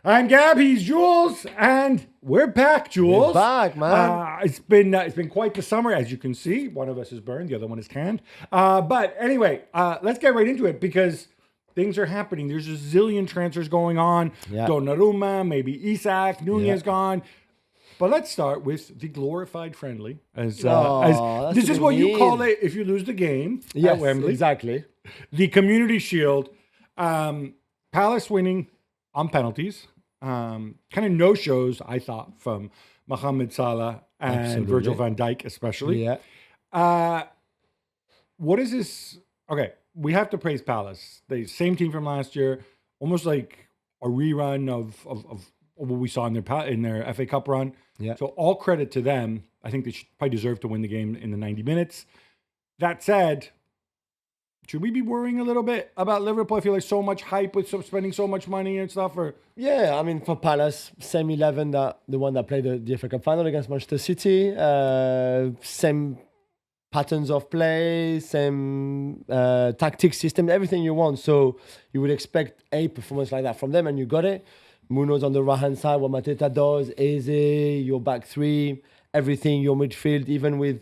I'm Gab, he's Jules, and we're back, Jules. We're back, man. It's been quite the summer, as you can see. One of us is burned, the other one is canned. But anyway, let's get right into it because things are happening. There's a zillion transfers going on. Yeah. Donnarumma, maybe Isak, Nunez gone. But let's start with the glorified friendly. As this is what you call it if you lose the game at Wembley. Exactly. The Community Shield. Palace winning on penalties. Kind of no-shows, I thought, from Mohamed, Salah, and Virgil van Dijk especially. Yeah. What is this? Okay, we have to praise Palace. The same team from last year, almost like a rerun of what we saw in their FA Cup run. Yeah. So all credit to them. I think they should probably deserve to win the game in the 90 minutes. That said, should we be worrying a little bit about Liverpool? I feel like so much hype with spending so much money and stuff. Or Yeah, I mean, for Palace, same 11, the one that played the FA Cup final against Manchester City. Same patterns of play, same tactics system, everything you want. So you would expect a performance like that from them, and you got it. Munoz on the right-hand side, what Mateta does, Eze, your back three, everything, your midfield, even with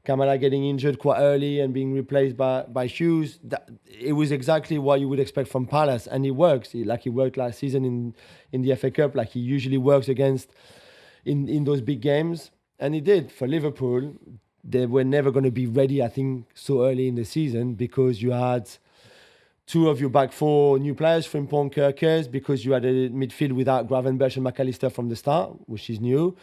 Kamara getting injured quite early and being replaced by Hughes. It was exactly what you would expect from Palace, and it works. Like he worked last season in the FA Cup, like he usually works against in those big games. And he did. For Liverpool, they were never going to be ready, I think, so early in the season because you had two of your back four new players, Frimpong, Kerkers, because you had a midfield without Gravenberch and McAllister from the start, which is new.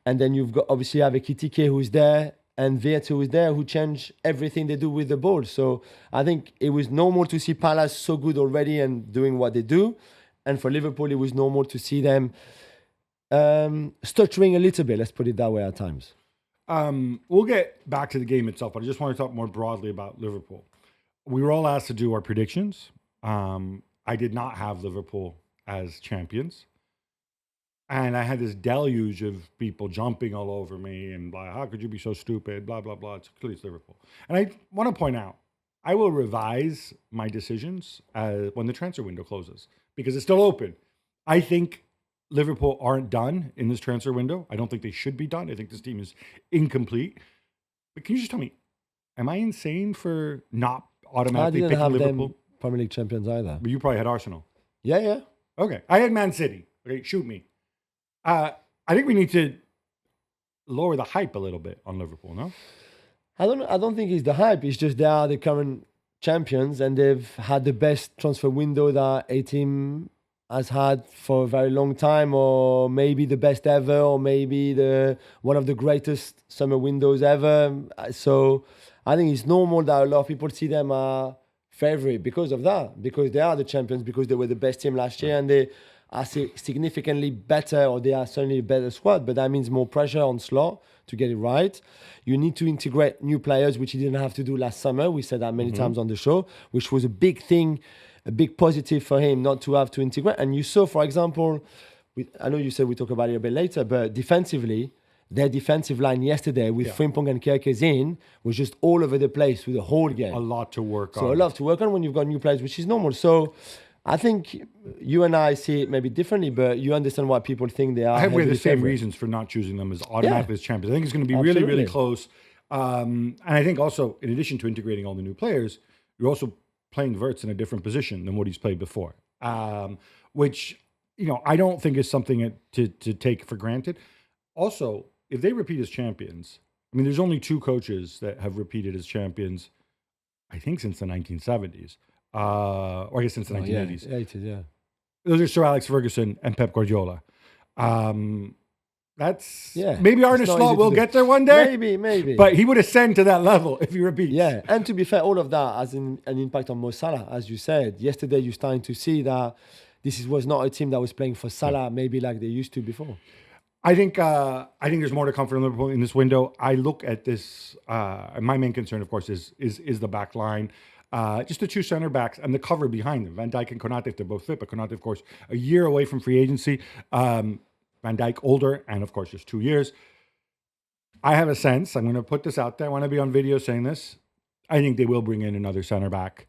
And then you've got, obviously, have Ekitike who's there, and Wirtz who is there, who change everything they do with the ball. So I think it was normal to see Palace so good already and doing what they do. And for Liverpool, it was normal to see them stuttering a little bit, let's put it that way at times. we'll get back to the game itself, but I just want to talk more broadly about Liverpool. We were all asked to do our predictions. I did not have Liverpool as champions. And I had this deluge of people jumping all over me and like, how could you be so stupid? Blah, blah, blah. It's clearly it's Liverpool. And I want to point out, I will revise my decisions when the transfer window closes because it's still open. I think Liverpool aren't done in this transfer window. I don't think they should be done. I think this team is incomplete. But can you just tell me, am I insane for not automatically I didn't picking have Liverpool? them Premier League champions either. But you probably had Arsenal. Yeah. Okay. I had Man City. Okay, shoot me. I think we need to lower the hype a little bit on Liverpool, no? I don't think it's the hype. It's just they are the current champions and they've had the best transfer window that a team has had for a very long time, or maybe the best ever, or maybe one of the greatest summer windows ever. So I think it's normal that a lot of people see them as favorite because of that, because they are the champions, because they were the best team last year and they are significantly better, or they are certainly a better squad, but that means more pressure on Slot to get it right. You need to integrate new players, which you didn't have to do last summer. We said that many times on the show, which was a big thing, a big positive for him not to have to integrate. And you saw, for example, I know you said we talk about it a bit later, but defensively, their defensive line yesterday with Frimpong and Kerkers in was just all over the place through the whole game. A lot to work on. So a lot to work on when you've got new players, which is normal. So I think you and I see it maybe differently, but you understand why people think they are. I have the same favorite. reasons for not choosing them as automatically as champions. I think it's going to be really, really close. And I think also, in addition to integrating all the new players, you're also playing Wirtz in a different position than what he's played before, which, I don't think is something to take for granted. Also, if they repeat as champions, I mean, there's only two coaches that have repeated as champions, I think, since the 1970s. Or I guess since the 1980s. 80s, yeah. Those are Sir Alex Ferguson and Pep Guardiola. That's Yeah, maybe Arne it's not Slot easy will to do. get there one day. Maybe. But he would ascend to that level if he repeats. Yeah, and to be fair, all of that has an impact on Mo Salah, as you said. Yesterday, you're starting to see that was not a team that was playing for Salah, maybe like they used to before. I think there's more to come from Liverpool in this window. I look at this. My main concern, of course, is the back line. Just the two center backs and the cover behind them. Van Dijk and Konate, if they're both fit, but Konate, of course, a year away from free agency. Van Dijk older, and of course, just 2 years. I have a sense, I'm going to put this out there, I want to be on video saying this. I think they will bring in another center back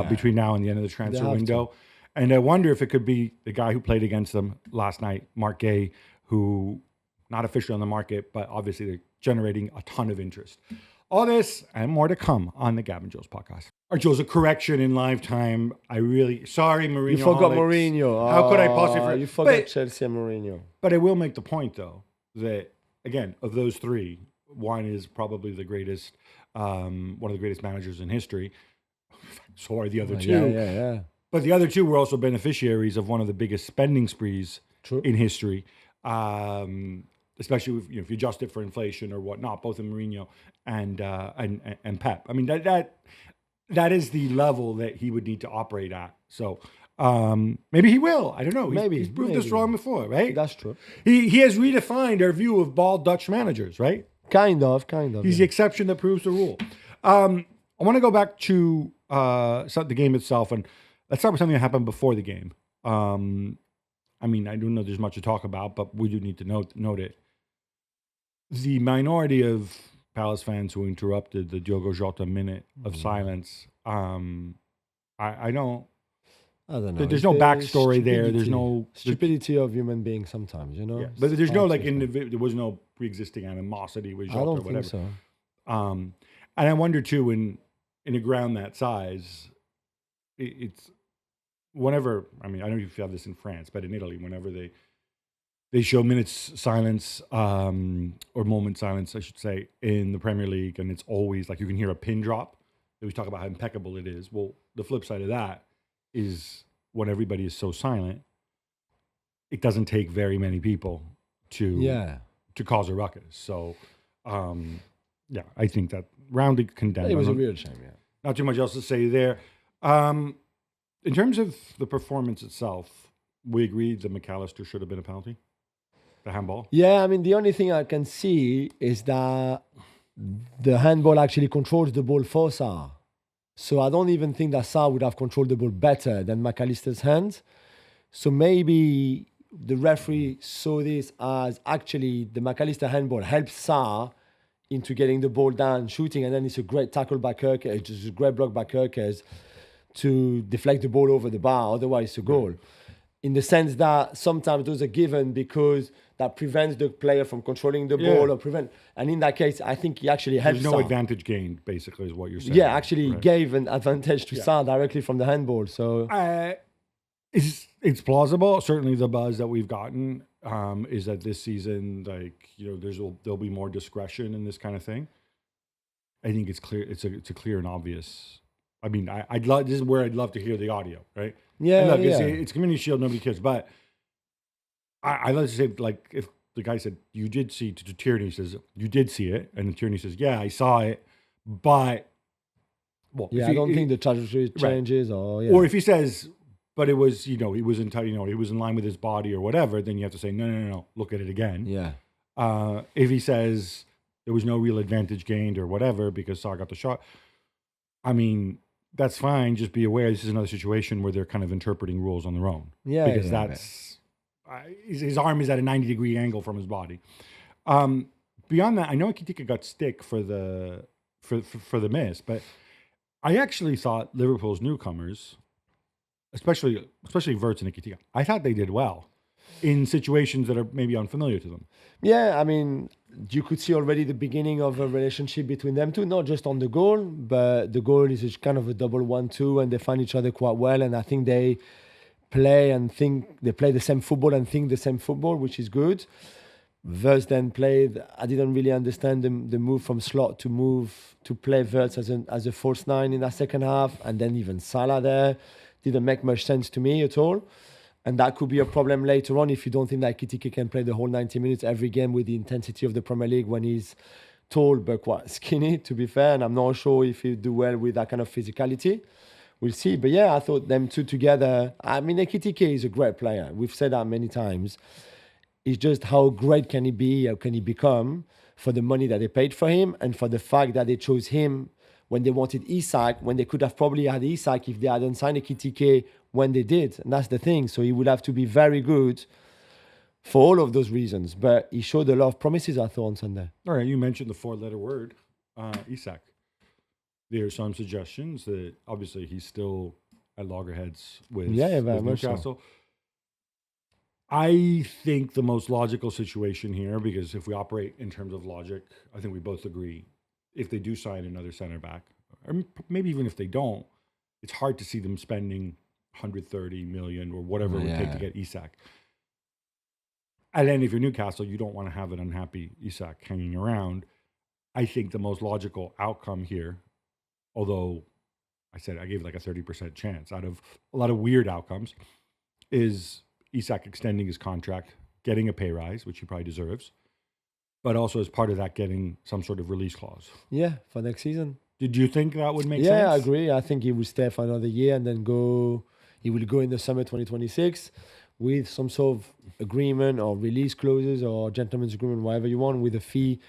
between now and the end of the transfer window. And I wonder if it could be the guy who played against them last night, Mark Gay, who not officially on the market, but obviously they're generating a ton of interest. All this and more to come on the Gavin Joe's podcast. All right, Joe's, a correction in live time. Sorry, Mourinho. You forgot Mourinho. How could I possibly? You forgot Chelsea and Mourinho. But I will make the point, though, that, again, of those three, one is probably the greatest, one of the greatest managers in history. So are the other two. Yeah. But the other two were also beneficiaries of one of the biggest spending sprees in history. Especially if you adjust it for inflation or whatnot, both in Mourinho and Pep. I mean, that is the level that he would need to operate at. So maybe he will. I don't know. He's proved us wrong before, right? That's true. He has redefined our view of bald Dutch managers, right? Kind of. He's the exception that proves the rule. I want to go back to the game itself, and let's start with something that happened before the game. I mean, I don't know there's much to talk about, but we do need to note it. The minority of Palace fans who interrupted the Diogo Jota minute of silence, I don't know. There's no backstory there. There's no stupidity of human beings sometimes, Yeah. But there's no there was no pre-existing animosity with Jota or whatever. I don't think so. And I wonder too, in a ground that size, it's whenever. I mean, I don't know if you have this in France, but in Italy, whenever they show minutes silence or moment silence, I should say, in the Premier League, and it's always like you can hear a pin drop. They always talk about how impeccable it is. Well, the flip side of that is when everybody is so silent, it doesn't take very many people to cause a ruckus. So, I think that roundly condemned. It was a real shame, Not too much else to say there. In terms of the performance itself, we agreed that McAllister should have been a penalty. The handball? Yeah, I mean, the only thing I can see is that the handball actually controls the ball for Salah. So I don't even think that Salah would have controlled the ball better than McAllister's hands. So maybe the referee saw this as actually the McAllister handball helps Salah into getting the ball down, shooting, and then it's a great tackle by Kirkers, just a great block by Kirkers to deflect the ball over the bar. Otherwise, it's a goal. In the sense that sometimes those are given because that prevents the player from controlling the ball and in that case, I think he actually helps. There's no advantage gained, basically, is what you're saying. Yeah, actually gave an advantage to Salah directly from the handball. So it's plausible. Certainly, the buzz that we've gotten is that this season, there'll be more discretion in this kind of thing. I think it's clear. It's a clear and obvious. I mean, this is where I'd love to hear the audio, right? Yeah, it's Community Shield, nobody cares. But I'd like to say, if the guy said, you did see, to Tierney says, you did see it. And Tierney says, yeah, I saw it. But, I don't think the trajectory changes. Or if he says, but it was, he was he was in line with his body or whatever, then you have to say, no, look at it again. Yeah. If he says there was no real advantage gained or whatever because Salah got the shot, I mean, that's fine. Just be aware this is another situation where they're kind of interpreting rules on their own. Yeah, because his arm is at a 90-degree angle from his body. Beyond that, I know Ekitike got stick for the miss, but I actually thought Liverpool's newcomers, especially Wirtz and Ekitike, I thought they did well in situations that are maybe unfamiliar to them. Yeah, I mean, you could see already the beginning of a relationship between them two, not just on the goal, but the goal is kind of a double 1-2, and they find each other quite well. And I think they play the same football and think the same football, which is good. Wirtz then played. I didn't really understand the move from slot to play Wirtz as a false nine in that second half, and then even Salah there didn't make much sense to me at all. And that could be a problem later on if you don't think that Ekitike can play the whole 90 minutes every game with the intensity of the Premier League when he's tall but quite skinny, to be fair. And I'm not sure if he'll do well with that kind of physicality. We'll see. But yeah, I thought them two together. I mean, Ekitike is a great player. We've said that many times. It's just how great can he be, how can he become for the money that they paid for him and for the fact that they chose him when they wanted Isak, when they could have probably had Isak if they hadn't signed Ekitike when they did. And that's the thing. So he would have to be very good for all of those reasons. But he showed a lot of promises, I thought, on Sunday. All right, you mentioned the four-letter word, Isak. There are some suggestions that obviously he's still at loggerheads with, Yeah, very with much so. Newcastle. I think the most logical situation here, because if we operate in terms of logic, I think we both agree, if they do sign another center back, or maybe even if they don't, it's hard to see them spending 130 million or whatever it would take to get Isak. And then if you're Newcastle, you don't want to have an unhappy Isak hanging around. I think the most logical outcome here, although I said I gave like a 30% chance out of a lot of weird outcomes, is Isak extending his contract, getting a pay rise, which he probably deserves, but also as part of that, getting some sort of release clause. Yeah, for next season. Did you think that would make sense? Yeah, I agree. I think he will stay for another year and then go. He will go in the summer 2026 with some sort of agreement or release clauses or gentleman's agreement, whatever you want, with a fee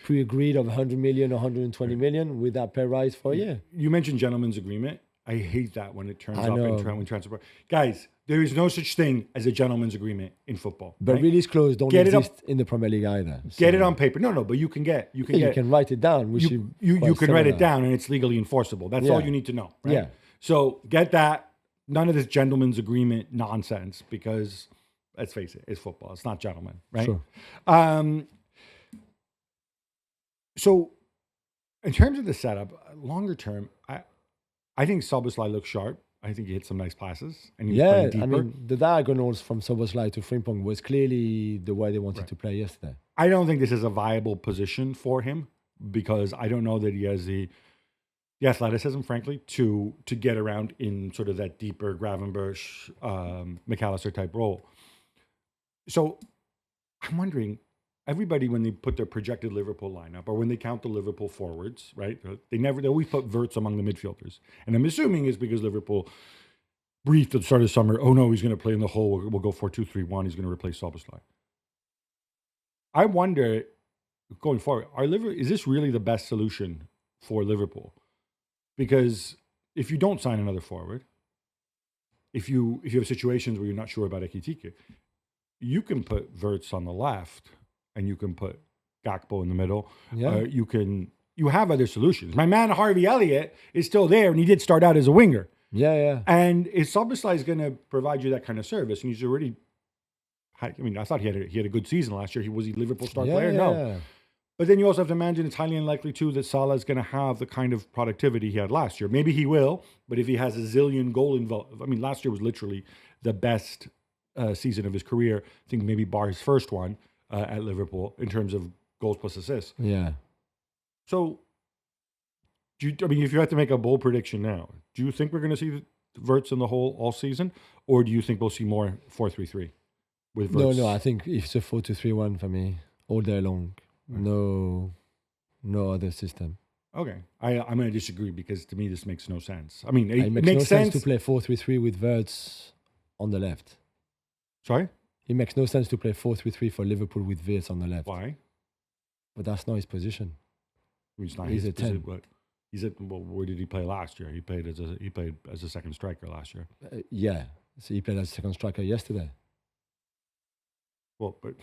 pre-agreed of 100 million or 120 million with that pay rise for a year. You mentioned gentleman's agreement. I hate that when it turns I up know. when transfer. Guys, there is no such thing as a gentleman's agreement in football. But right? release clause don't Get it up- exist in the Premier League either. Get So- it on paper. No, but you can get Yeah, you can write it down. Which you is quite can write it similar. down and it's legally enforceable. That's all Yeah. you need to know. Right? Yeah. So get that. None of this gentleman's agreement nonsense, because let's face it, it's football. It's not gentlemen, right? Sure. So in terms of the setup, longer term, I think Szoboszlai looks sharp. I think he hit some nice passes. And he's Yeah, playing deeper. I mean, the diagonals from Szoboszlai to Frimpong was clearly the way they wanted to play yesterday. I don't think this is a viable position for him, because I don't know that he has the athleticism, frankly, to get around in sort of that deeper Gravenberch, McAllister type role. So I'm wondering, everybody, when they put their projected Liverpool lineup or when they count the Liverpool forwards, right? They always put Wirtz among the midfielders. And I'm assuming it's because Liverpool briefed at the start of the summer, oh no, he's going to play in the hole. We'll go 4-2-3-1. He's going to replace Szoboszlai. I wonder, going forward, is this really the best solution for Liverpool? Because if you don't sign another forward, if you have situations where you're not sure about Ekitike, you can put Wirtz on the left and you can put Gakpo in the middle. Yeah. You have other solutions. My man Harvey Elliott is still there, and he did start out as a winger. Yeah. And if Szoboszlai is going to provide you that kind of service, and he's already, I thought he had a good season last year. Was he Liverpool star player? No. But then you also have to imagine it's highly unlikely too that Salah is going to have the kind of productivity he had last year. Maybe he will, but if he has a zillion goal involved, last year was literally the best season of his career. I think maybe bar his first one at Liverpool in terms of goals plus assists. Yeah. So, if you had to make a bold prediction now, do you think we're going to see Wirtz in the hole all season, or do you think we'll see more 4-3-3 with Wirtz? No, I think it's a 4-2-3-1 for me all day long. No other system. Okay, I'm going to disagree, because to me this makes no sense. It makes makes no sense to play 4-3-3 with Wirtz on the left. Sorry? It makes no sense to play 4-3-3 for Liverpool with Wirtz on the left. Why? But that's not his position. He's not. He's a 10. Where did he play last year? He played as a second striker last year. Yeah. So he played as a second striker yesterday. Well, but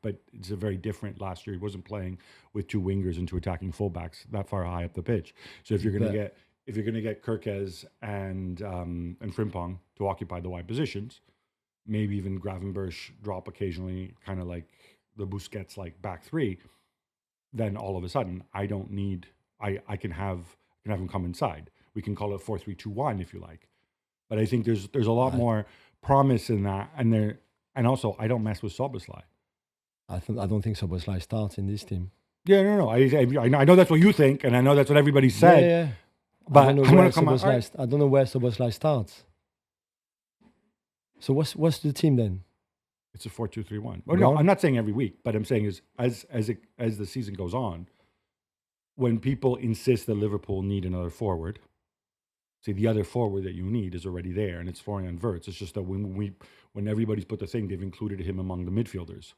but it's a very different last year. He wasn't playing with two wingers and two attacking fullbacks that far high up the pitch. So if you're going to get Kirkez and Frimpong to occupy the wide positions, maybe even Gravenberch drop occasionally, kind of like the Busquets like back three, then all of a sudden I can have him come inside. We can call it 4-3-2-1 if you like. But I think there's a lot more promise in that, and also I don't mess with Szoboszlai. I don't think Szoboszlai starts in this team. Yeah, no. I know that's what you think, and I know that's what everybody said. Yeah. But I don't know where Szoboszlai starts. So what's the team then? It's a 4-2-3-1. Well, no, I'm not saying every week, but I'm saying is as the season goes on, when people insist that Liverpool need another forward, see, the other forward that you need is already there, and it's Florian Wirtz. It's just that when everybody's put the thing, they've included him among the midfielders.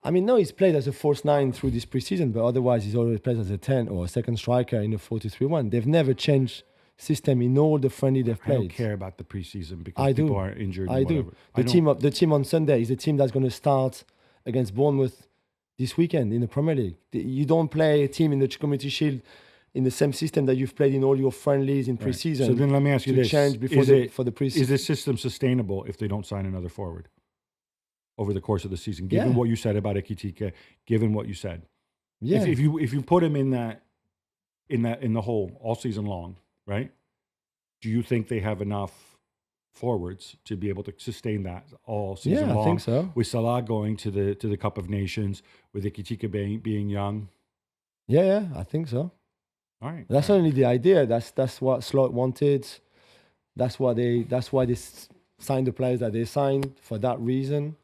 No, he's played as a false nine through this preseason, but otherwise he's always played as a 10 or a second striker in a 4-2-3-1. They've never changed system in all the friendly they've played. I don't care about the preseason because people are injured. I do. The team on Sunday is a team that's going to start against Bournemouth this weekend in the Premier League. You don't play a team in the Community Shield in the same system that you've played in all your friendlies in Right. preseason. So then let me ask you to this: change before for the preseason. is this system sustainable if they don't sign another forward over the course of the season? Given Yeah. what you said about Ekitike, given what you said, Yeah. if you put him in the hole all season long, right? Do you think they have enough forwards to be able to sustain that all season long? I think so. With Salah going to the Cup of Nations, with Ekitike being young. Yeah, I think so. All right. That's only the idea. That's what Slot wanted. That's why they signed the players that they signed for that reason.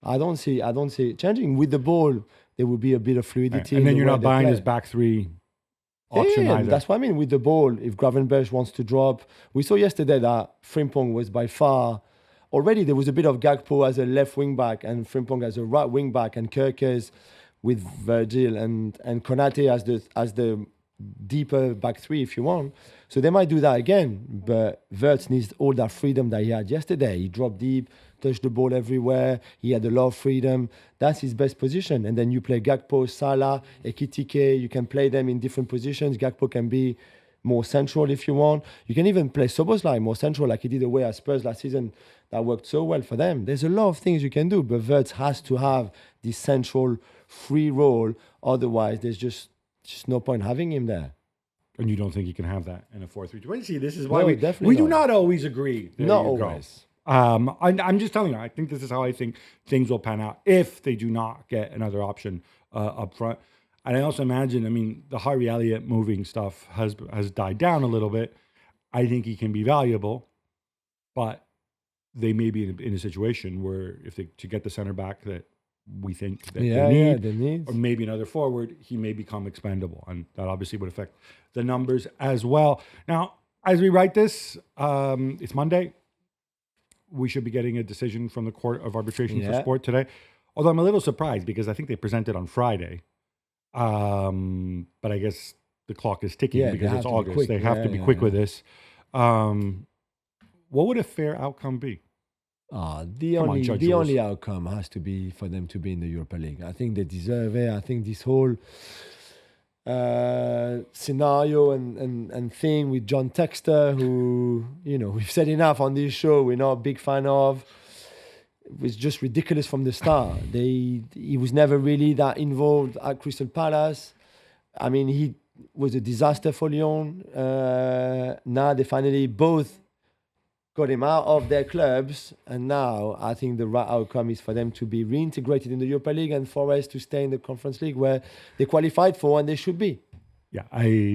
I don't see it changing. With the ball, there will be a bit of fluidity. And then in you're the way not they buying play. his back three option either. That's what I mean with the ball. If Gravenberch wants to drop, we saw yesterday that Frimpong was by far already there was a bit of Gakpo as a left wing back and Frimpong as a right wing back and Kerkers with Virgil and Konate as the deeper back three if you want. So they might do that again, but Wirtz needs all that freedom that he had yesterday. He dropped deep, touched the ball everywhere. He had a lot of freedom. That's his best position. And then you play Gakpo, Salah, Ekitike. You can play them in different positions. Gakpo can be more central if you want. You can even play Szoboszlai more central like he did away at Spurs last season. That worked so well for them. There's a lot of things you can do, but Wirtz has to have this central free role. Otherwise, there's just no point having him there. And you don't think you can have that in a 4-3-2? See, this is why No, we definitely do not. not always agree. There Not you go. always. I'm just telling you, I think this is how I think things will pan out if they do not get another option up front. And I also imagine, I mean, the Harvey Elliott moving stuff has died down a little bit. I think he can be valuable, but they may be in a situation where to get the center back that we think that they need, or maybe another forward, he may become expendable, and that obviously would affect the numbers as well. Now, as we write this, it's Monday. We should be getting a decision from the Court of Arbitration for Sport today. Although I'm a little surprised because I think they presented on Friday. But I guess the clock is ticking because it's August. They have to be quick with this. What would a fair outcome be? The only outcome has to be for them to be in the Europa League. I think they deserve it. I think this whole scenario and thing with John Textor, who, we've said enough on this show, we're not a big fan of. It was just ridiculous from the start. He was never really that involved at Crystal Palace. I mean, he was a disaster for Lyon. Now they finally both got him out of their clubs, and now I think the right outcome is for them to be reintegrated in the Europa League and Forest to stay in the Conference League where they qualified for and they should be. Yeah,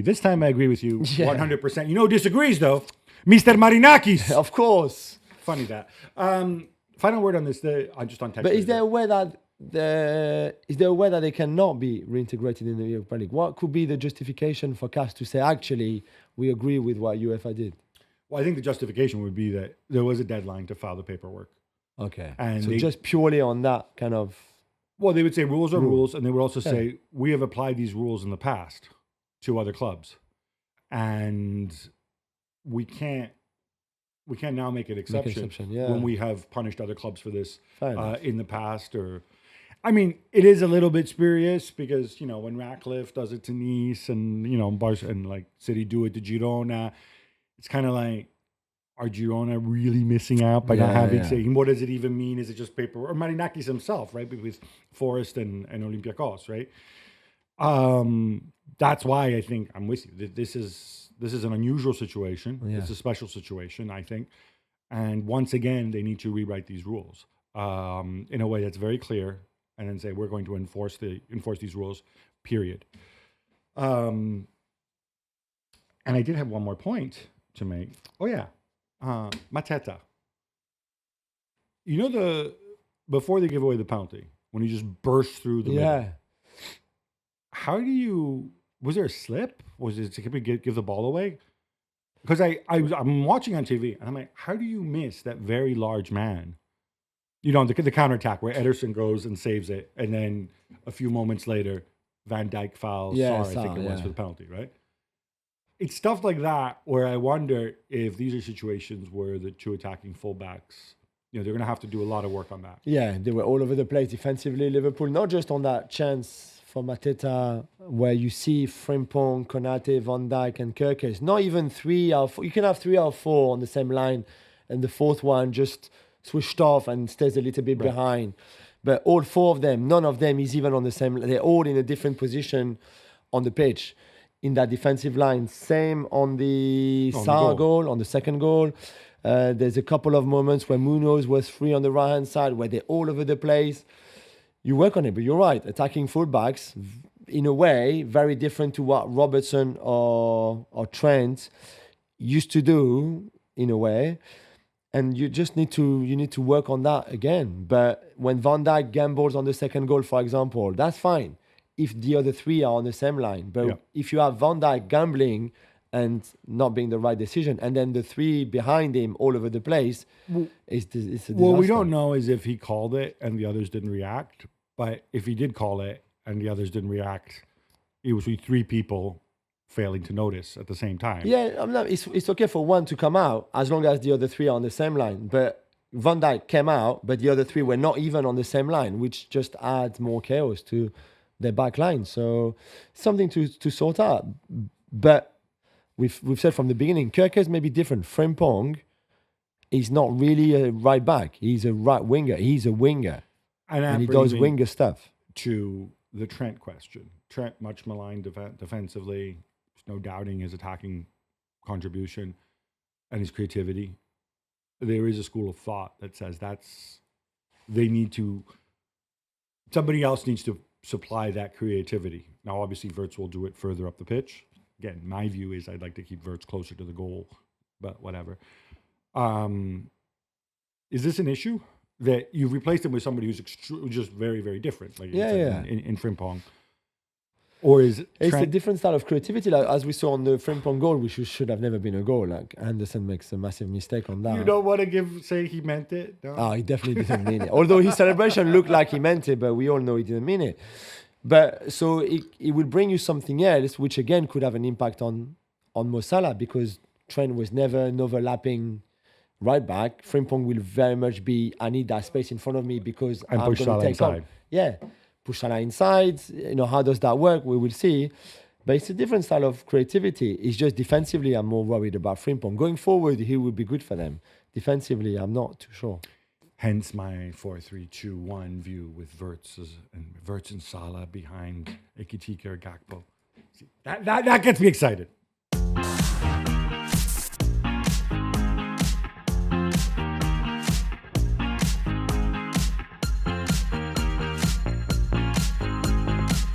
this time I agree with you 100%. You know who disagrees though? Mr. Marinakis. Of course. Funny that. Final word on this. Just on text. But is there a way that they cannot be reintegrated in the Europa League? What could be the justification for CAS to say, actually, we agree with what UEFA did? Well, I think the justification would be that there was a deadline to file the paperwork. Okay. And so just purely on that kind of... Well, they would say rules are rules, and they would also say, we have applied these rules in the past to other clubs. And we can't now make an exception when we have punished other clubs for this in the past. I mean, it is a little bit spurious because, when Ratcliffe does it to Nice and, and like City do it to Girona, it's kind of like, are Girona really missing out by not having saying, what does it even mean? Is it just paper? Or Marinakis himself, right? With Forest and Olympiacos, right? That's why I think I'm with you. This is an unusual situation. Yeah. It's a special situation, I think. And once again, they need to rewrite these rules in a way that's very clear, and then say we're going to enforce these rules. Period. And I did have one more point to make. Oh yeah, Mateta. Before they give away the penalty, when he just burst through the middle. How do you? Was there a slip? Was it to give the ball away? Because I'm watching on TV and I'm like, how do you miss that very large man? The counterattack where Ederson goes and saves it, and then a few moments later, Van Dijk fouls Sarr, I think it was, for the penalty, right? It's stuff like that where I wonder if these are situations where the two attacking fullbacks they're going to have to do a lot of work on that. Yeah, they were all over the place defensively, Liverpool, not just on that chance for Mateta where you see Frimpong, Konate, Van Dijk and Kirkes. Not even 3 or 4. You can have 3 or 4 on the same line and the fourth one just switched off and stays a little bit behind. But all 4 of them, none of them is even on the same. They're all in a different position on the pitch in that defensive line. Same on the Salah goal, on the second goal. There's a couple of moments where Munoz was free on the right-hand side where they're all over the place. You work on it, but you're right. Attacking fullbacks, in a way, very different to what Robertson or Trent used to do, in a way. And you just need to work on that again. But when Van Dijk gambles on the second goal, for example, that's fine if the other 3 are on the same line. But if you have Van Dijk gambling and not being the right decision, and then the 3 behind him all over the place, it's a disaster. Well, we don't know is if he called it and the others didn't react. But if he did call it and the others didn't react, it was 3 people failing to notice at the same time. Yeah, it's okay for one to come out as long as the other 3 are on the same line. But Van Dijk came out, but the other 3 were not even on the same line, which just adds more chaos to their back line. So something to sort out. But we've said from the beginning, Kirkes may be different. Frimpong is not really a right back. He's a right winger. He's a winger. And he does winger stuff. To the Trent question. Trent, much maligned defensively. There's no doubting his attacking contribution and his creativity. There is a school of thought that says somebody else needs to supply that creativity. Now, obviously, Wirtz will do it further up the pitch. Again, my view is I'd like to keep Wirtz closer to the goal, but whatever. Is this an issue that you've replaced him with somebody who's just very, very different? Like in Frimpong. Or is it's a different style of creativity, like as we saw on the Frimpong goal, which should have never been a goal. Like Anderson makes a massive mistake on that. You don't want to say he meant it? No? Oh, he definitely didn't mean it. Although his celebration looked like he meant it, but we all know he didn't mean it. But so it will bring you something else, which again could have an impact on Mo Salah, because Trent was never an overlapping right back. Frimpong will very much be, I need that space in front of me because I'm going to take on. Yeah. Push Salah inside. How does that work? We will see. But it's a different style of creativity. It's just defensively, I'm more worried about Frimpong. Going forward, he will be good for them. Defensively, I'm not too sure. Hence my 4-3-2-1 view with Wirtz and Salah behind Ekitike or Gakpo. See, that gets me excited.